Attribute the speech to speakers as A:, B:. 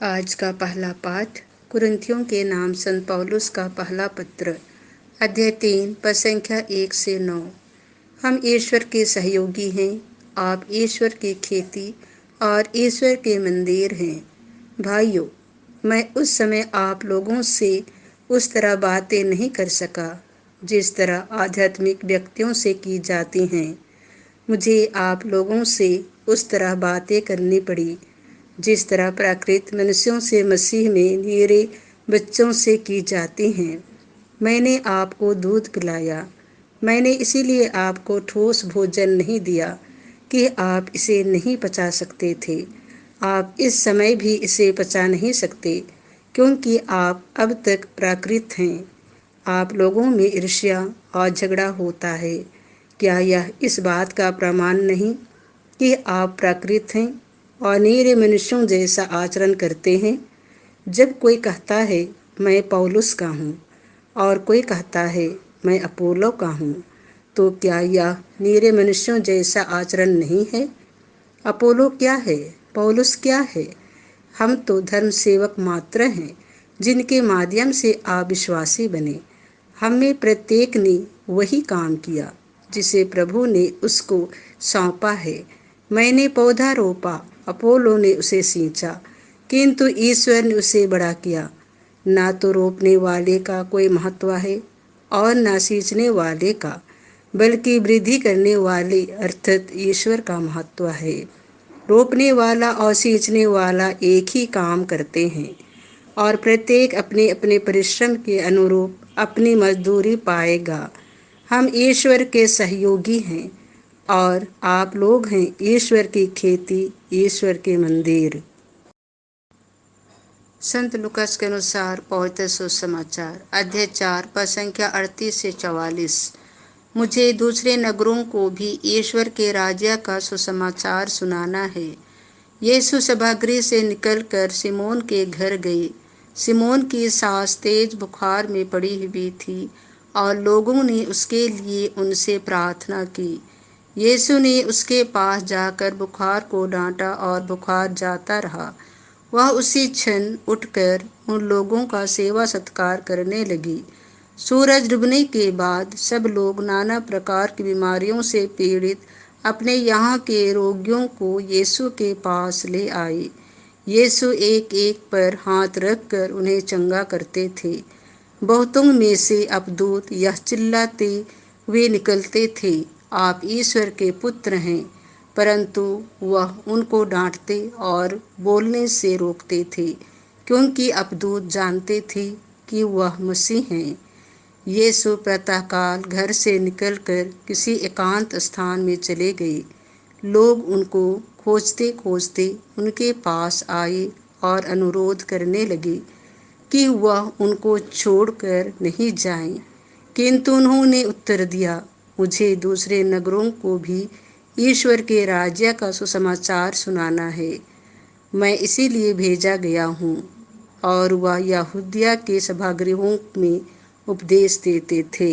A: आज का पहला पाठ कुरिन्थियों के नाम संत पौलुस का पहला पत्र, अध्याय 3 पद संख्या 1 से 9। हम ईश्वर के सहयोगी हैं, आप ईश्वर की खेती और ईश्वर के मंदिर हैं। भाइयों, मैं उस समय आप लोगों से उस तरह बातें नहीं कर सका जिस तरह आध्यात्मिक व्यक्तियों से की जाती हैं। मुझे आप लोगों से उस तरह बातें करनी पड़ी जिस तरह प्राकृत मनुष्यों से मसीह में निरे बच्चों से की जाती हैं। मैंने आपको दूध पिलाया। मैंने इसीलिए आपको ठोस भोजन नहीं दिया कि आप इसे नहीं पचा सकते थे। आप इस समय भी इसे पचा नहीं सकते क्योंकि आप अब तक प्राकृत हैं। आप लोगों में ईर्ष्या और झगड़ा होता है। क्या यह इस बात का प्रमाण नहीं कि आप प्राकृत हैं और निरे मनुष्यों जैसा आचरण करते हैं? जब कोई कहता है मैं पौलुस का हूँ और कोई कहता है मैं अपोलो का हूँ, तो क्या यह निरे मनुष्यों जैसा आचरण नहीं है? अपोलो क्या है? पौलुस क्या है? हम तो धर्म सेवक मात्र हैं जिनके माध्यम से आप विश्वासी बने। हम में प्रत्येक ने वही काम किया जिसे प्रभु ने उसको सौंपा है। मैंने पौधा रोपा, अपोलो ने उसे सींचा, किंतु ईश्वर ने उसे बड़ा किया। ना तो रोपने वाले का कोई महत्व है और ना सींचने वाले का, बल्कि वृद्धि करने वाले अर्थात ईश्वर का महत्व है। रोपने वाला और सींचने वाला एक ही काम करते हैं और प्रत्येक अपने अपने परिश्रम के अनुरूप अपनी मजदूरी पाएगा। हम ईश्वर के सहयोगी हैं और आप लोग हैं ईश्वर की खेती, ईश्वर के मंदिर। संत लुकास के अनुसार पवित्र सुसमाचार, अध्याय 4 पद संख्या 38 से 44। मुझे दूसरे नगरों को भी ईश्वर के राज्य का सुसमाचार सुनाना है। यीशु सभागृह से निकलकर सिमोन के घर गए। सिमोन की सास तेज बुखार में पड़ी हुई थी और लोगों ने उसके लिए उनसे प्रार्थना की। यीशु ने उसके पास जाकर बुखार को डांटा और बुखार जाता रहा। वह उसी क्षण उठकर उन लोगों का सेवा सत्कार करने लगी। सूरज डूबने के बाद सब लोग नाना प्रकार की बीमारियों से पीड़ित अपने यहाँ के रोगियों को यीशु के पास ले आए। यीशु एक एक पर हाथ रखकर उन्हें चंगा करते थे। बहुतों में से अपदूत यह चिल्लाते हुए निकलते थे, आप ईश्वर के पुत्र हैं, परंतु वह उनको डांटते और बोलने से रोकते थे क्योंकि अपदूत जानते थे कि वह मसीह हैं। यीशु प्रातःकाल घर से निकलकर किसी एकांत स्थान में चले गए। लोग उनको खोजते खोजते उनके पास आए और अनुरोध करने लगे कि वह उनको छोड़कर नहीं जाएं, किंतु उन्होंने उत्तर दिया, मुझे दूसरे नगरों को भी ईश्वर के राज्य का सुसमाचार सुनाना है। मैं इसीलिए भेजा गया हूँ। और वह यहूदिया के सभागृहों में उपदेश देते थे।